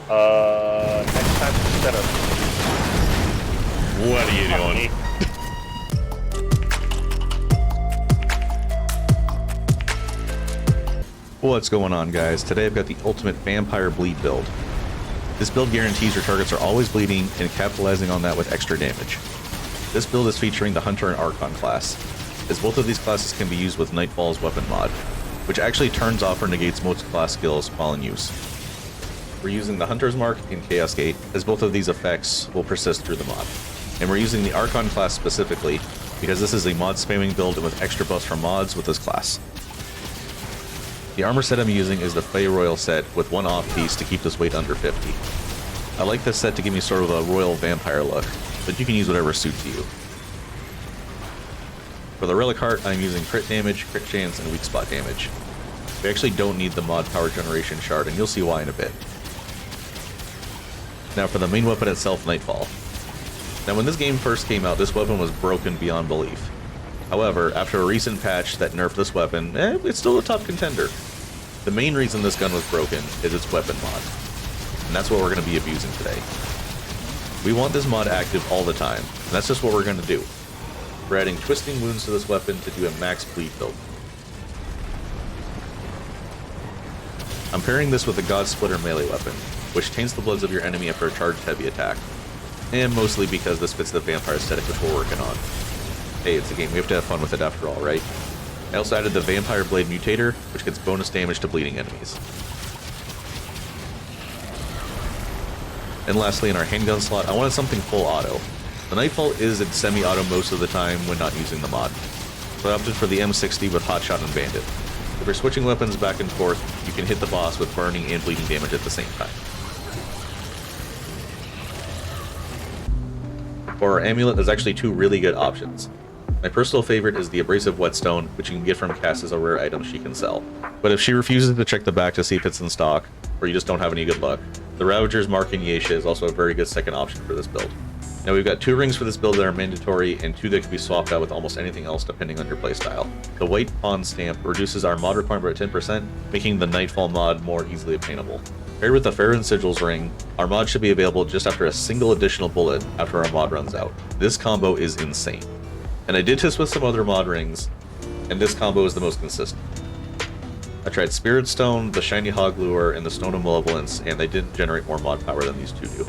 Next time instead of... What are you doing? What's going on, guys? Today I've got the ultimate vampire bleed build. This build guarantees your targets are always bleeding and capitalizing on that with extra damage. This build is featuring the Hunter and Archon class, as both of these classes can be used with Nightfall's weapon mod, which actually turns off or negates most class skills while in use. We're using the Hunter's Mark and Chaos Gate, as both of these effects will persist through the mod. And we're using the Archon class specifically, because this is a mod spamming build and with extra buffs from mods with this class. The armor set I'm using is the Fey Royal set with one off piece to keep this weight under 50. I like this set to give me sort of a royal vampire look, but you can use whatever suits you. For the Relic Heart, I'm using crit damage, crit chance, and weak spot damage. We actually don't need the mod power generation shard, and you'll see why in a bit. Now for the main weapon itself, Nightfall. Now when this game first came out, this weapon was broken beyond belief. However, after a recent patch that nerfed this weapon, it's still a top contender. The main reason this gun was broken is its weapon mod, and that's what we're going to be abusing today. We want this mod active all the time, and that's just what we're going to do. We're adding Twisting Wounds to this weapon to do a max bleed build. I'm pairing this with the God Splitter melee weapon, which taints the bloods of your enemy after a charged heavy attack, and mostly because this fits the vampire aesthetic which we're working on. Hey, it's a game, we have to have fun with it after all, right? I also added the Vampire Blade Mutator, which gets bonus damage to bleeding enemies. And lastly, in our handgun slot, I wanted something full auto. The Nightfall is in semi-auto most of the time when not using the mod, so I opted for the M60 with Hotshot and Bandit. If you're switching weapons back and forth, you can hit the boss with burning and bleeding damage at the same time. For our amulet, there's actually two really good options. My personal favorite is the Abrasive Whetstone, which you can get from Cass as a rare item she can sell. But if she refuses to check the back to see if it's in stock, or you just don't have any good luck, the Ravager's Mark and Yesha is also a very good second option for this build. Now we've got 2 rings for this build that are mandatory, and 2 that can be swapped out with almost anything else depending on your playstyle. The White Pawn Stamp reduces our mod requirement by 10%, making the Nightfall mod more easily obtainable. Paired with the Farron Sigils ring, our mod should be available just after a single additional bullet after our mod runs out. This combo is insane. And I did test with some other mod rings, and this combo is the most consistent. I tried Spirit Stone, the Shiny Hog Lure, and the Stone of Malevolence, and they didn't generate more mod power than these 2 do.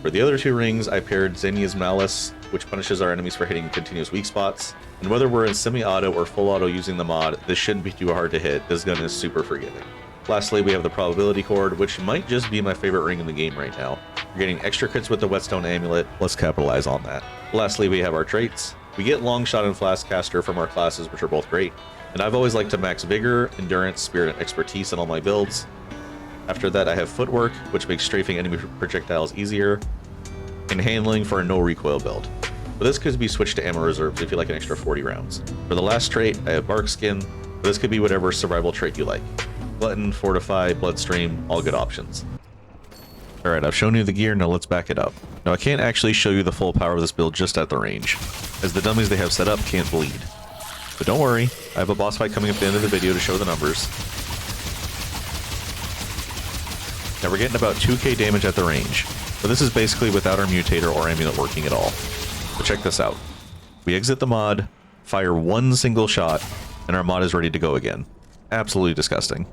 For the other 2 rings, I paired Xenia's Malice, which punishes our enemies for hitting continuous weak spots, and whether we're in semi-auto or full auto using the mod, this shouldn't be too hard to hit. This gun is super forgiving. Lastly, we have the Probability Cord, which might just be my favorite ring in the game right now. You're getting extra crits with the Whetstone Amulet, let's capitalize on that. Lastly, we have our traits. We get Longshot and Flask Caster from our classes, which are both great. And I've always liked to max Vigor, Endurance, Spirit, and Expertise in all my builds. After that, I have Footwork, which makes strafing enemy projectiles easier, and Handling for a no recoil build. But this could be switched to ammo reserves if you like an extra 40 rounds. For the last trait, I have Bark Skin, but this could be whatever survival trait you like. Glutton, Fortify, Bloodstream, all good options. Alright, I've shown you the gear, now let's back it up. Now I can't actually show you the full power of this build just at the range, as the dummies they have set up can't bleed. But don't worry, I have a boss fight coming up at the end of the video to show the numbers. Now we're getting about 2k damage at the range, but this is basically without our mutator or amulet working at all. But check this out. We exit the mod, fire 1 single shot, and our mod is ready to go again. Absolutely disgusting.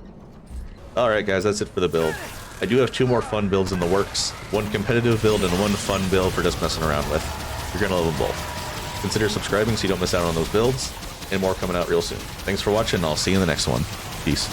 Alright guys, that's it for the build. I do have 2 more fun builds in the works, 1 competitive build and 1 fun build for just messing around with. You're gonna love them both. Consider subscribing so you don't miss out on those builds, and more coming out real soon. Thanks for watching, and I'll see you in the next one. Peace.